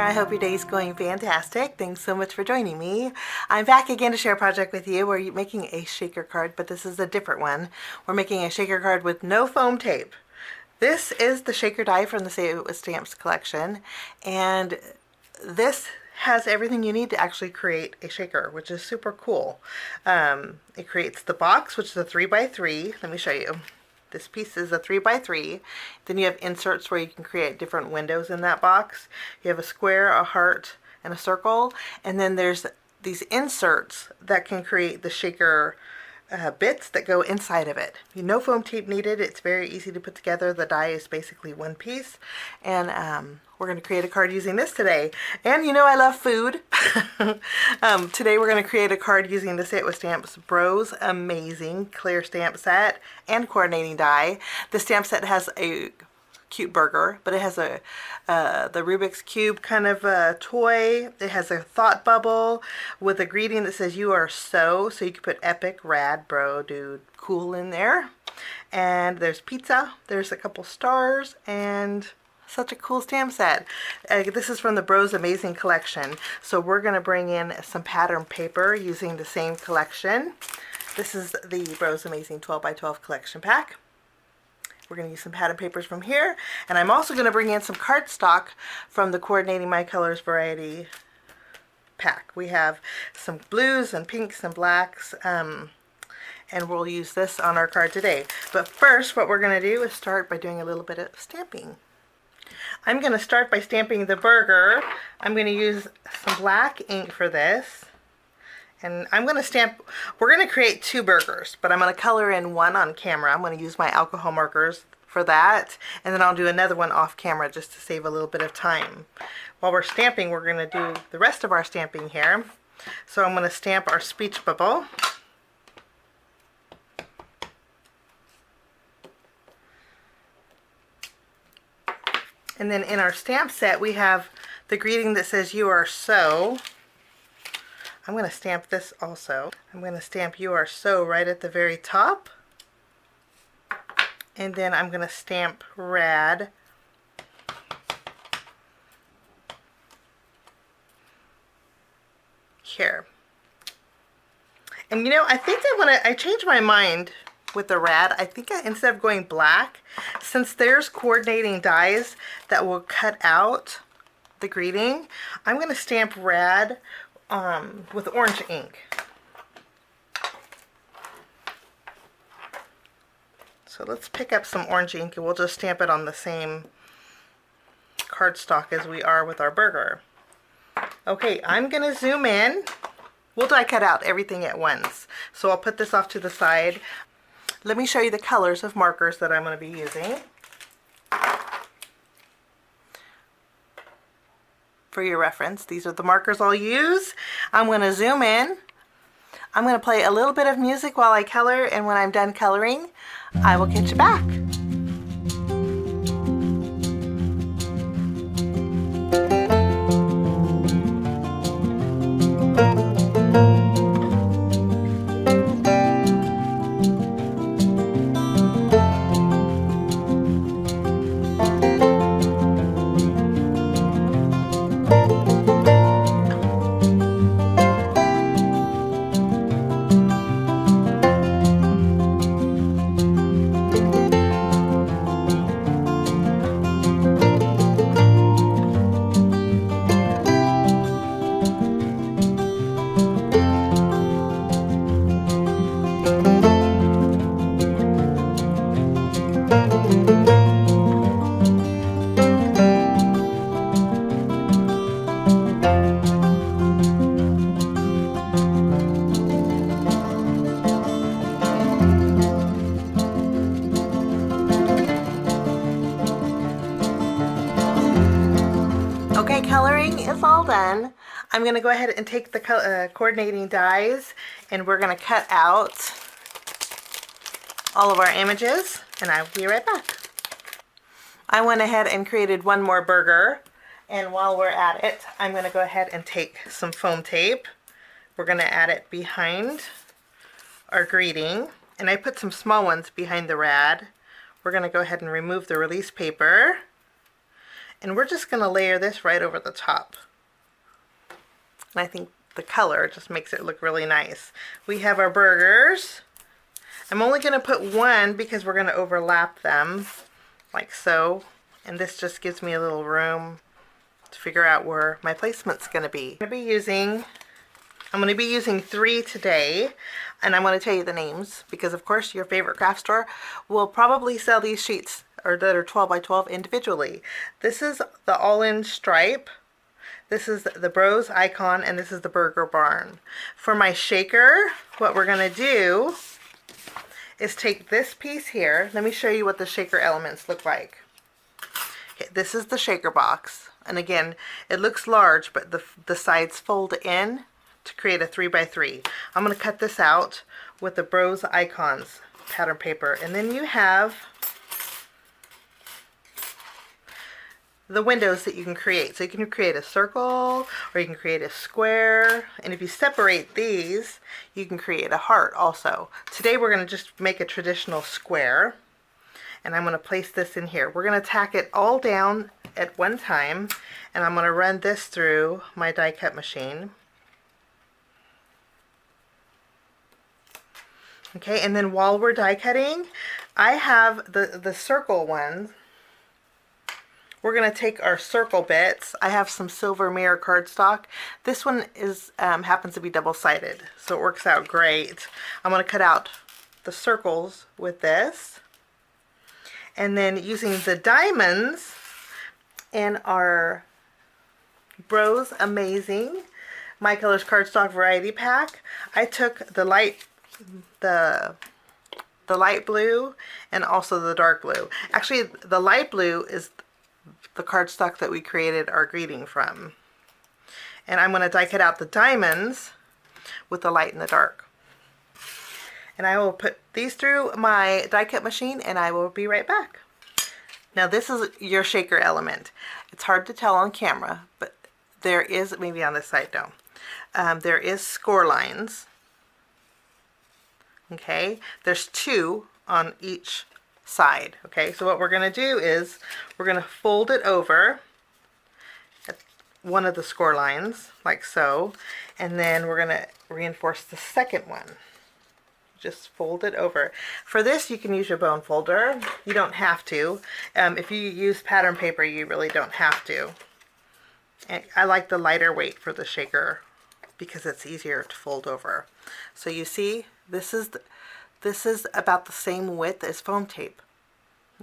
I hope your day is going fantastic. Thanks so much for joining me. I'm back again to share a project with you. We're making a shaker card, but this is a different one. We're making a shaker card with no foam tape. This is the shaker die from the Say It With Stamps collection, and this has everything you need to actually create a shaker, which is super cool. It creates the box, which is a 3x3. Let me show you. This piece is a 3x3. Then you have inserts where you can create different windows in that box. You have a square, a heart, and a circle. And then there's these inserts that can create the shaker bits that go inside of it. No foam tape needed. It's very easy to put together. The die is basically one piece. And we're going to create a card using this today. And you know I love food. Today we're going to create a card using the Say It With Stamps Bros Amazing Clear Stamp Set and coordinating die. The stamp set has a cute burger, but it has the Rubik's Cube kind of toy. It has a thought bubble with a greeting that says "You are so you can put epic, rad, bro, dude, cool in there. And there's pizza, there's a couple stars, and such a cool stamp set. This is from the Bros Amazing collection. So we're going to bring in some pattern paper using the same collection. This is the Bros Amazing 12x12 collection pack. We're going to use some pattern papers from here, and I'm also going to bring in some cardstock from the Coordinating My Colors Variety pack. We have some blues and pinks and blacks, and we'll use this on our card today. But first, what we're going to do is start by doing a little bit of stamping. I'm going to start by stamping the burger. I'm going to use some black ink for this. And I'm going to stamp, we're going to create two burgers, but I'm going to color in one on camera. I'm going to use my alcohol markers for that. And then I'll do another one off camera just to save a little bit of time. While we're stamping, we're going to do the rest of our stamping here. So I'm going to stamp our speech bubble. And then in our stamp set, we have the greeting that says "You are so." I'm going to stamp this also. I'm going to stamp "You are so" right at the very top. And then I'm going to stamp "Rad" here. And you know, I think I changed my mind with the rad. I think instead of going black, since there's coordinating dies that will cut out the greeting, I'm going to stamp "Rad" with orange ink. So let's pick up some orange ink and we'll just stamp it on the same cardstock as we are with our burger. Okay, I'm going to zoom in. We'll die cut out everything at once. So I'll put this off to the side. Let me show you the colors of markers that I'm going to be using. For your reference, these are the markers I'll use. I'm going to zoom in. I'm going to play a little bit of music while I color, and when I'm done coloring, I will get you back. Okay, coloring is all done. I'm going to go ahead and take the coordinating dies, and we're going to cut out all of our images, and I'll be right back. I went ahead and created one more burger, and while we're at it, I'm going to go ahead and take some foam tape. We're going to add it behind our greeting, and I put some small ones behind the rad. We're going to go ahead and remove the release paper. And we're just going to layer this right over the top. And I think the color just makes it look really nice. We have our burgers. I'm only going to put one because we're going to overlap them like so. And this just gives me a little room to figure out where my placement's going to be. I'm going to be using 3 today, and I'm going to tell you the names because of course your favorite craft store will probably sell these sheets or that are 12 by 12 individually. This is the all-in stripe. This is the Bros Icon, and this is the Burger Barn. For my shaker, what we're going to do is take this piece here. Let me show you what the shaker elements look like. Okay, this is the shaker box, and again, it looks large, but the sides fold in to create a 3 by 3. I'm going to cut this out with the Bros Icons pattern paper, and then you have the windows that you can create. So you can create a circle or you can create a square, and if you separate these you can create a heart also. Today we're going to just make a traditional square, and I'm going to place this in here. We're going to tack it all down at one time, and I'm going to run this through my die cut machine. Okay, and then while we're die cutting, I have the circle ones. We're going to take our circle bits. I have some silver mirror cardstock. This one is happens to be double-sided, so it works out great. I'm going to cut out the circles with this. And then using the diamonds in our Bros Amazing My Colors Cardstock Variety Pack, I took the light blue and also the dark blue. Actually, the light blue is the cardstock that we created our greeting from. And I'm going to die cut out the diamonds with the light and the dark. And I will put these through my die cut machine, and I will be right back. Now this is your shaker element. It's hard to tell on camera, but there is, maybe on this side though, there is score lines. Okay, there's 2 on each side. Okay, so what we're going to do is we're going to fold it over at one of the score lines like so, and then we're going to reinforce the second one. Just fold it over. For this you can use your bone folder. You don't have to. If you use pattern paper you really don't have to. And I like the lighter weight for the shaker because it's easier to fold over. So you see, this is about the same width as foam tape.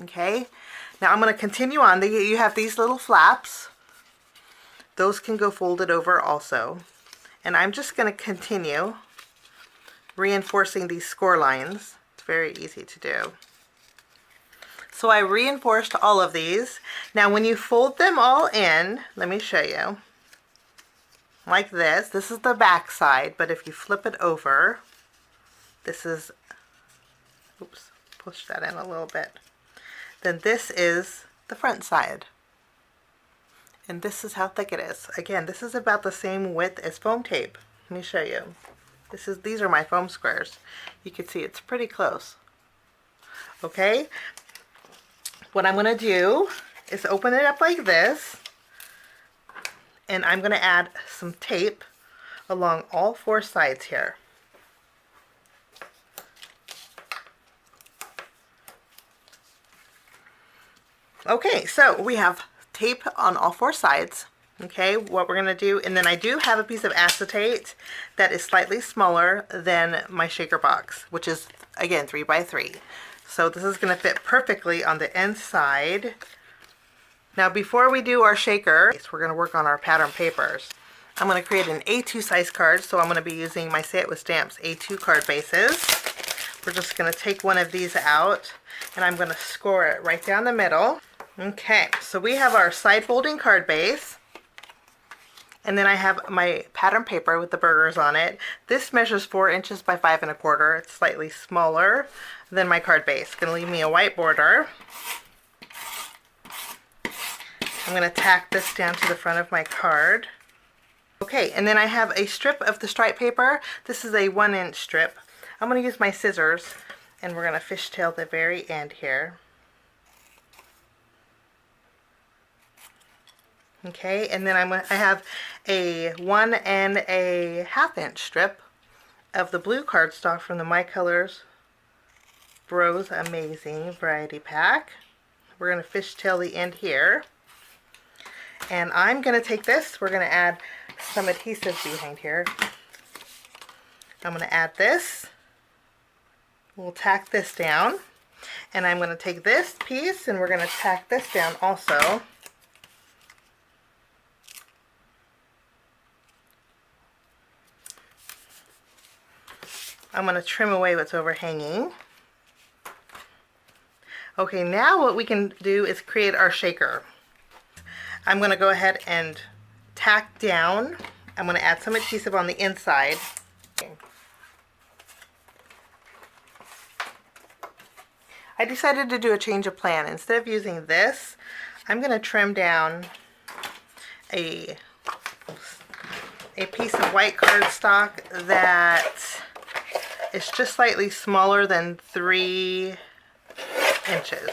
Okay, now I'm going to continue on. You have these little flaps. Those can go folded over also. And I'm just going to continue reinforcing these score lines. It's very easy to do. So I reinforced all of these. Now when you fold them all in, let me show you. Like this. This is the back side, but if you flip it over, this is, oops, push that in a little bit. Then this is the front side. And this is how thick it is. Again, this is about the same width as foam tape. Let me show you. These are my foam squares. You can see it's pretty close. Okay? What I'm going to do is open it up like this, and I'm going to add some tape along all 4 sides here. Okay, so we have tape on all 4 sides. Okay, what we're going to do, and then I do have a piece of acetate that is slightly smaller than my shaker box, which is again 3 by 3. So this is going to fit perfectly on the inside. Now before we do our shaker, we're going to work on our pattern papers. I'm going to create an A2 size card, so I'm going to be using my Say It With Stamps A2 card bases. We're just going to take one of these out, and I'm going to score it right down the middle. Okay, so we have our side folding card base, and then I have my pattern paper with the burgers on it. This measures 4 inches by 5 1/4. It's slightly smaller than my card base. It's going to leave me a white border. I'm going to tack this down to the front of my card. Okay, and then I have a strip of the stripe paper. This is a 1-inch strip. I'm going to use my scissors, and we're going to fishtail the very end here. Okay, and then I have a 1 1/2 inch strip of the blue cardstock from the My Colors Bros Amazing Variety Pack. We're going to fishtail the end here. And I'm going to take this, we're going to add some adhesive behind here. I'm going to add this. We'll tack this down. And I'm going to take this piece and we're going to tack this down also. I'm going to trim away what's overhanging. Okay, now what we can do is create our shaker. I'm going to go ahead and tack down. I'm going to add some adhesive on the inside. I decided to do a change of plan. Instead of using this, I'm going to trim down a piece of white cardstock that is just slightly smaller than 3 inches.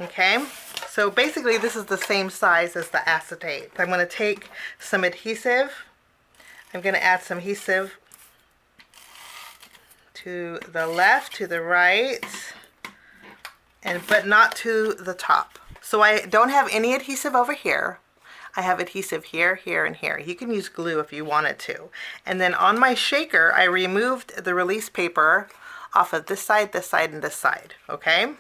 Okay, so basically this is the same size as the acetate. I'm going to take some adhesive. I'm going to add some adhesive to the left, to the right, but not to the top. So I don't have any adhesive over here. I have adhesive here, here, and here. You can use glue if you wanted to. And then on my shaker, I removed the release paper off of this side, and this side, okay?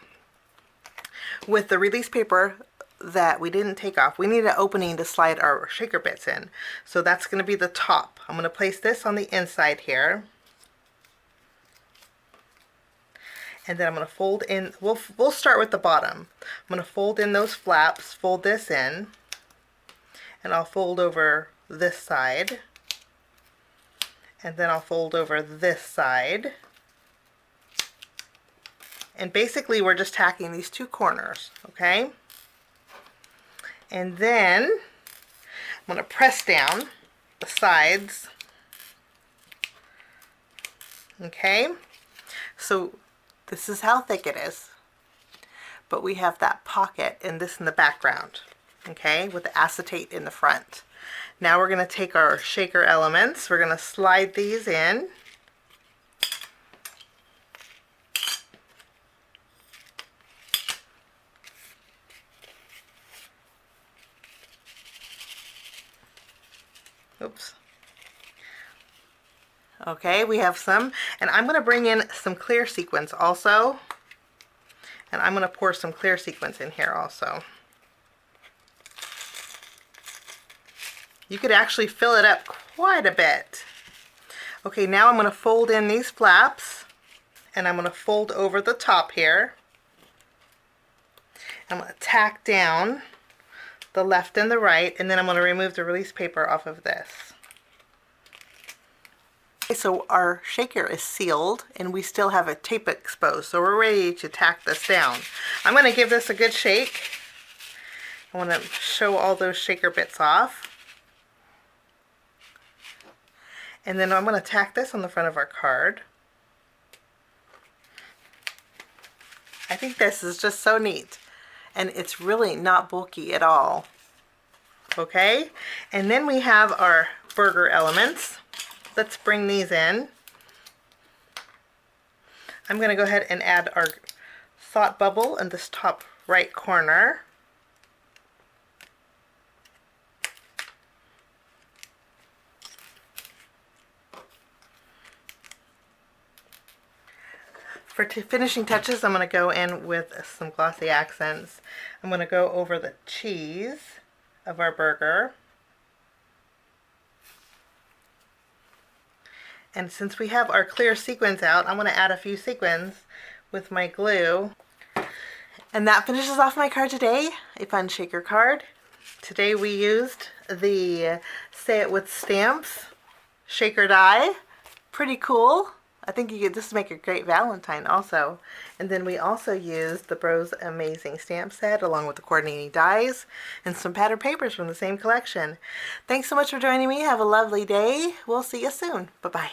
With the release paper that we didn't take off, we need an opening to slide our shaker bits in. So that's going to be the top. I'm going to place this on the inside here. And then I'm going to fold in, we'll start with the bottom. I'm going to fold in those flaps, fold this in, and I'll fold over this side. And then I'll fold over this side. And basically we're just tacking these 2 corners, okay? And then I'm going to press down the sides. Okay? So this is how thick it is. But we have that pocket and this in the background, okay, with the acetate in the front. Now we're going to take our shaker elements, we're going to slide these in. Oops. Okay, we have some, and I'm going to bring in some clear sequins also. And I'm going to pour some clear sequins in here also. You could actually fill it up quite a bit. Okay, now I'm going to fold in these flaps, and I'm going to fold over the top here. I'm going to tack down the left and the right, and then I'm going to remove the release paper off of this. Okay, so our shaker is sealed and we still have a tape exposed, so we're ready to tack this down. I'm going to give this a good shake. I want to show all those shaker bits off. And then I'm going to tack this on the front of our card. I think this is just so neat, and it's really not bulky at all. Okay, and then we have our burger elements. Let's bring these in. I'm going to go ahead and add our thought bubble in this top right corner. For finishing touches, I'm going to go in with some Glossy Accents. I'm going to go over the cheese of our burger. And since we have our clear sequins out, I'm going to add a few sequins with my glue. And that finishes off my card today, a fun shaker card. Today we used the Say It With Stamps Shaker Die. Pretty cool. I think you could just make a great Valentine also. And then we also used the Bros Amazing Stamp Set along with the coordinating dies and some pattern papers from the same collection. Thanks so much for joining me. Have a lovely day. We'll see you soon. Bye-bye.